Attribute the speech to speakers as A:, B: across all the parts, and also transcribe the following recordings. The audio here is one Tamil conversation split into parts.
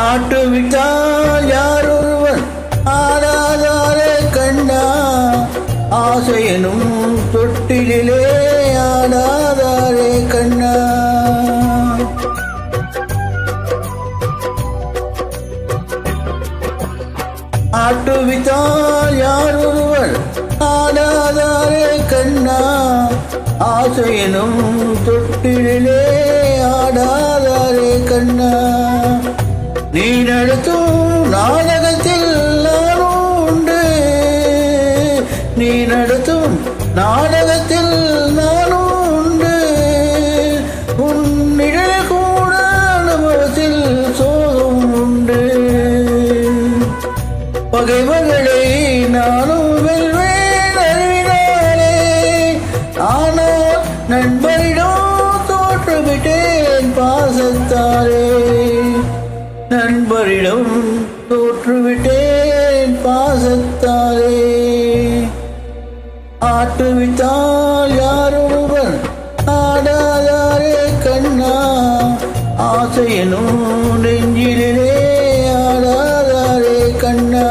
A: ஆட்டுவிட்டால் யாரொருவன் ஆடாதாரே கண்ணா, ஆசையனும் தொட்டிலே ஆடாதாரே கண்ணா. ஆட்டுவித்தால் யாரொருவன் ஆடாதாரே கண்ணா, ஆசையனும் தொட்டிலே ஆடாதாரே கண்ணா. நீ நடத்தும் நாடகத்தில் நானும் உண்டு, நீ நடத்தும் நாடகத்தில் நானும் உண்டு, உன் நிழல் கூட அனுபவத்தில் சோகம் உண்டு. பகைவர்களை நானும் வெல்வேன் அறிவினாலே, ஆனால் நண்பரிடம் தோற்றுவிட்டேன் பாசத்தாலே, நண்பரிடம் தோற்றுவிட்டேன் பாசத்தாலே. ஆட்டுவித்தால் யாரொருவன் ஆடாதாரே கண்ணா, ஆசையனும் நெஞ்சிலே ஆடாதாரே கண்ணா.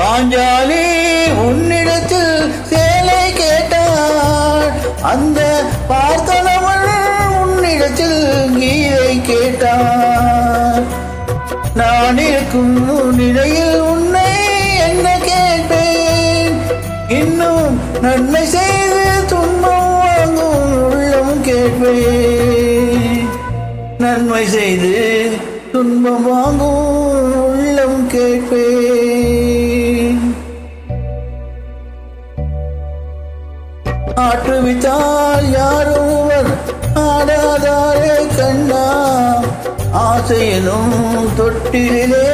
A: பாஞ்சாலி உன்னிடத்தில் சேலை கேட்டாள், அந்த பார்த்தனவள் உன்னிடத்தில் கீதை கேட்டாள். நான் இருக்கும் நிலையில் உன்னை என்ன கேட்பேன், இன்னும் நன்மை செய்து துன்பம் வாங்கும் உள்ளம் கேட்பேன், நன்மை செய்து துன்பம் வாங்கும் உள்ளம் கேட்பேன். ஆட்டுவித்தால் யாரொருவர் ஆடாதாரே கண்ணா, ஆசையனும் தொட்டிலே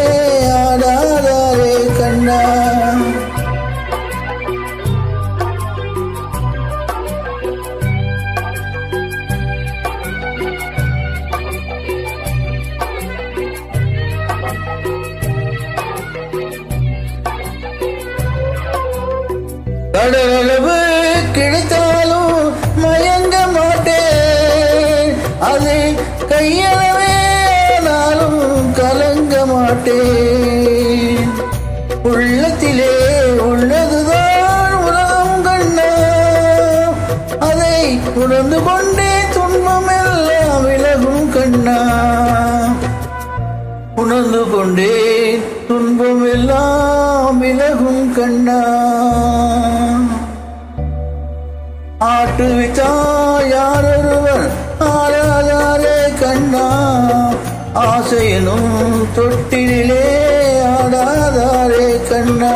A: ஆடாதாரே கண்ணா. கடலளவு கிடைத்தாலும் மயங்க மாட்டேன், அது கையளவே நாளும் கலங்க மாட்டேன். உள்ளத்திலே உள்ளதுதான் உலகம் கண்ணா, அதை உணர்ந்து கொண்டே துன்பம் எல்லாம் விலகும் கண்ணா, உணர்ந்து கொண்டே துன்பம் எல்லாம் விலகும் கண்ணா. ஆட்டுவித்தால் யாரொருவன் ஆடாதாரே கண்ணா, ஆசையனும் தொட்டிலே ஆடாதாரே கண்ணா.